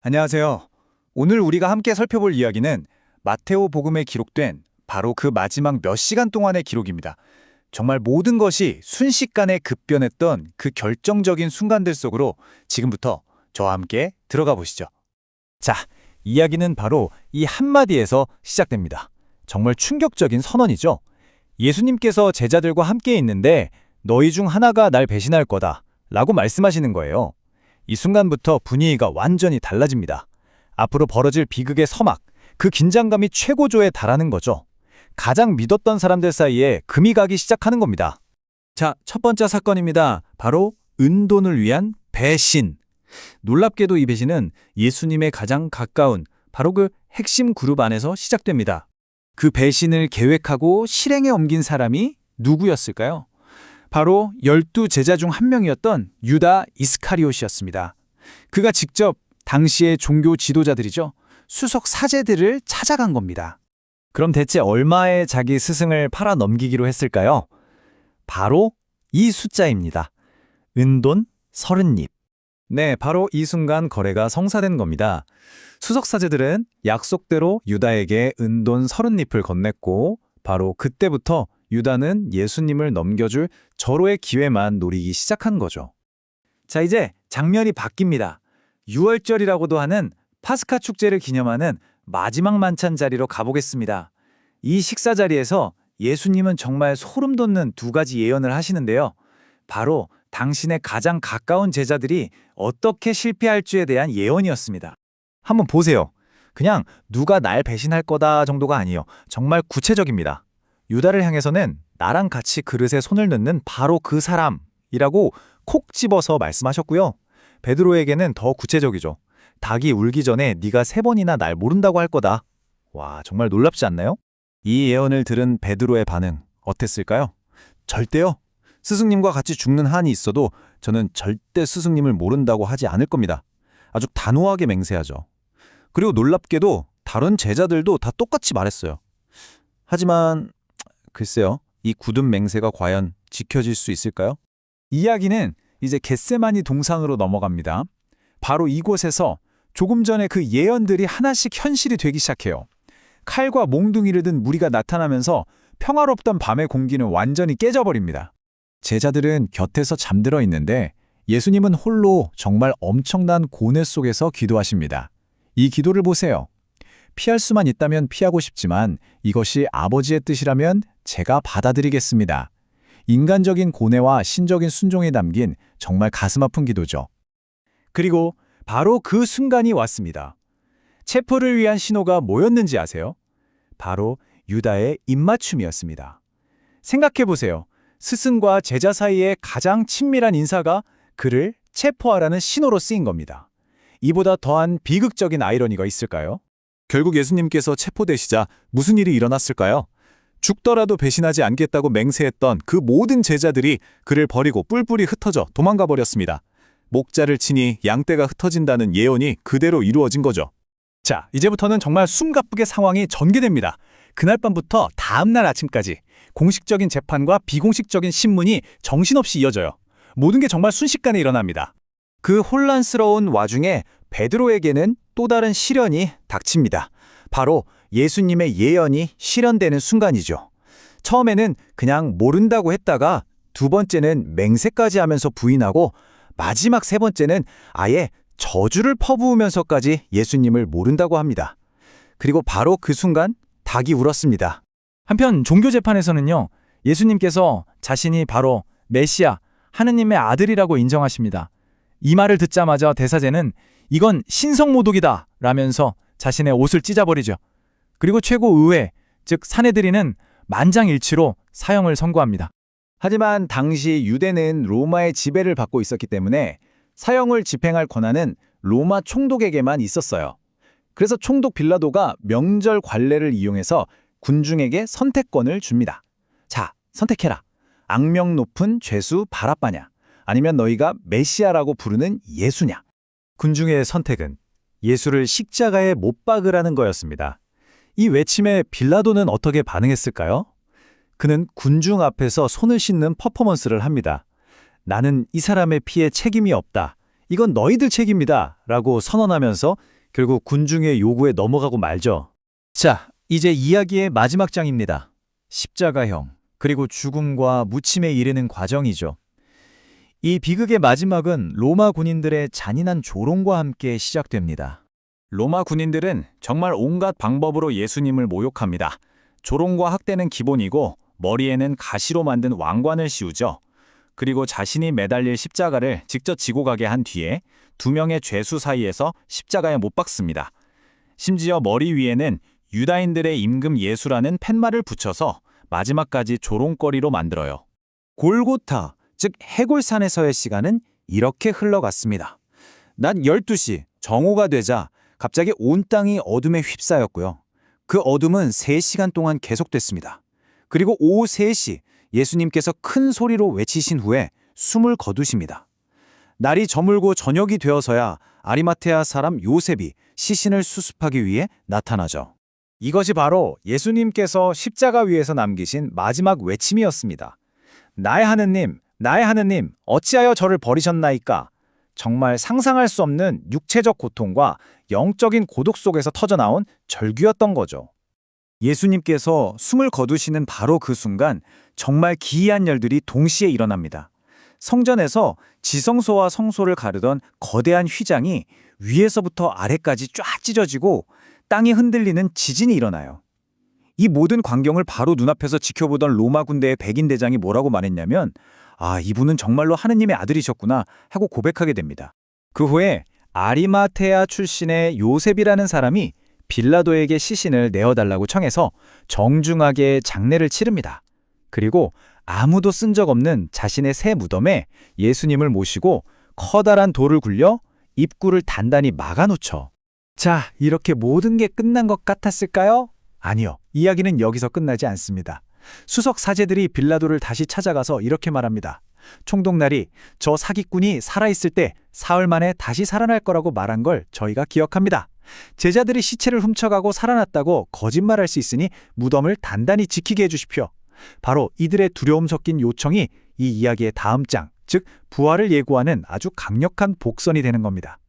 안녕하세요. 오늘 우리가 함께 살펴볼 이야기는 마테오 복음에 기록된 바로 그 마지막 몇 시간 동안의 기록입니다. 정말 모든 것이 순식간에 급변했던 그 결정적인 순간들 속으로 지금부터 저와 함께 들어가 보시죠. 자, 이야기는 바로 이 한마디에서 시작됩니다. 정말 충격적인 선언이죠. 예수님께서 제자들과 함께 있는데 너희 중 하나가 날 배신할 거다 라고 말씀하시는 거예요. 이 순간부터 분위기가 완전히 달라집니다. 앞으로 벌어질 비극의 서막, 그 긴장감이 최고조에 달하는 거죠. 가장 믿었던 사람들 사이에 금이 가기 시작하는 겁니다. 자, 첫 번째 사건입니다. 바로 은돈을 위한 배신. 놀랍게도 이 배신은 예수님의 가장 가까운 바로 그 핵심 그룹 안에서 시작됩니다. 그 배신을 계획하고 실행에 옮긴 사람이 누구였을까요? 바로 12 제자 중 한 명이었던 유다 이스카리옷이었습니다. 그가 직접 당시의 종교 지도자들이죠. 수석 사제들을 찾아간 겁니다. 그럼 대체 얼마에 자기 스승을 팔아 넘기기로 했을까요? 바로 이 숫자입니다. 은돈 30립. 네, 바로 이 순간 거래가 성사된 겁니다. 수석 사제들은 약속대로 유다에게 은돈 30립을 건넸고 바로 그때부터 유다는 예수님을 넘겨줄 절호의 기회만 노리기 시작한 거죠. 자, 이제 장면이 바뀝니다. 6월절이라고도 하는 파스카 축제를 기념하는 마지막 만찬 자리로 가보겠습니다. 이 식사 자리에서 예수님은 정말 소름 돋는 두 가지 예언을 하시는데요. 바로 당신의 가장 가까운 제자들이 어떻게 실패할지에 대한 예언이었습니다. 한번 보세요. 그냥 누가 날 배신할 거다 정도가 아니에요. 정말 구체적입니다. 유다를 향해서는 나랑 같이 그릇에 손을 넣는 바로 그 사람이라고 콕 집어서 말씀하셨고요. 베드로에게는 더 구체적이죠. 닭이 울기 전에 네가 3번이나 날 모른다고 할 거다. 와, 정말 놀랍지 않나요? 이 예언을 들은 베드로의 반응 어땠을까요? 절대요. 스승님과 같이 죽는 한이 있어도 저는 절대 스승님을 모른다고 하지 않을 겁니다. 아주 단호하게 맹세하죠. 그리고 놀랍게도 다른 제자들도 다 똑같이 말했어요. 하지만 글쎄요, 이 굳은 맹세가 과연 지켜질 수 있을까요? 이야기는 이제 겟세마니 동산으로 넘어갑니다. 바로 이곳에서 조금 전에 그 예언들이 하나씩 현실이 되기 시작해요. 칼과 몽둥이를 든 무리가 나타나면서 평화롭던 밤의 공기는 완전히 깨져버립니다. 제자들은 곁에서 잠들어 있는데 예수님은 홀로 정말 엄청난 고뇌 속에서 기도하십니다. 이 기도를 보세요. 피할 수만 있다면 피하고 싶지만 이것이 아버지의 뜻이라면 제가 받아들이겠습니다. 인간적인 고뇌와 신적인 순종이 담긴 정말 가슴 아픈 기도죠. 그리고 바로 그 순간이 왔습니다. 체포를 위한 신호가 뭐였는지 아세요? 바로 유다의 입맞춤이었습니다. 생각해보세요. 스승과 제자 사이의 가장 친밀한 인사가 그를 체포하라는 신호로 쓰인 겁니다. 이보다 더한 비극적인 아이러니가 있을까요? 결국 예수님께서 체포되시자 무슨 일이 일어났을까요? 죽더라도 배신하지 않겠다고 맹세했던 그 모든 제자들이 그를 버리고 뿔뿔이 흩어져 도망가 버렸습니다. 목자를 치니 양떼가 흩어진다는 예언이 그대로 이루어진 거죠. 자, 이제부터는 정말 숨가쁘게 상황이 전개됩니다. 그날 밤부터 다음날 아침까지 공식적인 재판과 비공식적인 신문이 정신없이 이어져요. 모든 게 정말 순식간에 일어납니다. 그 혼란스러운 와중에 베드로에게는 또 다른 시련이 닥칩니다. 바로 예수님의 예언이 실현되는 순간이죠. 처음에는 그냥 모른다고 했다가 두 번째는 맹세까지 하면서 부인하고 마지막 세 번째는 아예 저주를 퍼부으면서까지 예수님을 모른다고 합니다. 그리고 바로 그 순간 닭이 울었습니다. 한편 종교재판에서는요, 예수님께서 자신이 바로 메시아, 하느님의 아들이라고 인정하십니다. 이 말을 듣자마자 대사제는 이건 신성모독이다 라면서 자신의 옷을 찢어버리죠. 그리고 최고의회, 즉 사내들이는 만장일치로 사형을 선고합니다. 하지만 당시 유대는 로마의 지배를 받고 있었기 때문에 사형을 집행할 권한은 로마 총독에게만 있었어요. 그래서 총독 빌라도가 명절 관례를 이용해서 군중에게 선택권을 줍니다. 자, 선택해라. 악명 높은 죄수 바라바냐, 아니면 너희가 메시아라고 부르는 예수냐. 군중의 선택은 예수를 십자가에 못 박으라는 거였습니다. 이 외침에 빌라도는 어떻게 반응했을까요? 그는 군중 앞에서 손을 씻는 퍼포먼스를 합니다. 나는 이 사람의 피에 책임이 없다. 이건 너희들 책임이다 라고 선언하면서 결국 군중의 요구에 넘어가고 말죠. 자, 이제 이야기의 마지막 장입니다. 십자가형, 그리고 죽음과 무침에 이르는 과정이죠. 이 비극의 마지막은 로마 군인들의 잔인한 조롱과 함께 시작됩니다. 로마 군인들은 정말 온갖 방법으로 예수님을 모욕합니다. 조롱과 학대는 기본이고 머리에는 가시로 만든 왕관을 씌우죠. 그리고 자신이 매달릴 십자가를 직접 지고 가게 한 뒤에 두 명의 죄수 사이에서 십자가에 못 박습니다. 심지어 머리 위에는 유다인들의 임금 예수라는 팻말을 붙여서 마지막까지 조롱거리로 만들어요. 골고타, 즉 해골산에서의 시간은 이렇게 흘러갔습니다. 낮 12시 정오가 되자 갑자기 온 땅이 어둠에 휩싸였고요. 그 어둠은 3시간 동안 계속됐습니다. 그리고 오후 3시 예수님께서 큰 소리로 외치신 후에 숨을 거두십니다. 날이 저물고 저녁이 되어서야 아리마테아 사람 요셉이 시신을 수습하기 위해 나타나죠. 이것이 바로 예수님께서 십자가 위에서 남기신 마지막 외침이었습니다. 나의 하느님, 어찌하여 저를 버리셨나이까? 정말 상상할 수 없는 육체적 고통과 영적인 고독 속에서 터져나온 절규였던 거죠. 예수님께서 숨을 거두시는 바로 그 순간 정말 기이한 일들이 동시에 일어납니다. 성전에서 지성소와 성소를 가르던 거대한 휘장이 위에서부터 아래까지 쫙 찢어지고 땅이 흔들리는 지진이 일어나요. 이 모든 광경을 바로 눈앞에서 지켜보던 로마 군대의 백인 대장이 뭐라고 말했냐면 이분은 정말로 하느님의 아들이셨구나 하고 고백하게 됩니다. 그 후에 아리마테아 출신의 요셉이라는 사람이 빌라도에게 시신을 내어달라고 청해서 정중하게 장례를 치릅니다. 그리고 아무도 쓴 적 없는 자신의 새 무덤에 예수님을 모시고 커다란 돌을 굴려 입구를 단단히 막아놓죠. 자, 이렇게 모든 게 끝난 것 같았을까요? 아니요. 이야기는 여기서 끝나지 않습니다. 수석 사제들이 빌라도를 다시 찾아가서 이렇게 말합니다. 총독날이 저 사기꾼이 살아있을 때 사흘 만에 다시 살아날 거라고 말한 걸 저희가 기억합니다. 제자들이 시체를 훔쳐가고 살아났다고 거짓말할 수 있으니 무덤을 단단히 지키게 해주십시오. 바로 이들의 두려움 섞인 요청이 이 이야기의 다음 장, 즉 부활을 예고하는 아주 강력한 복선이 되는 겁니다.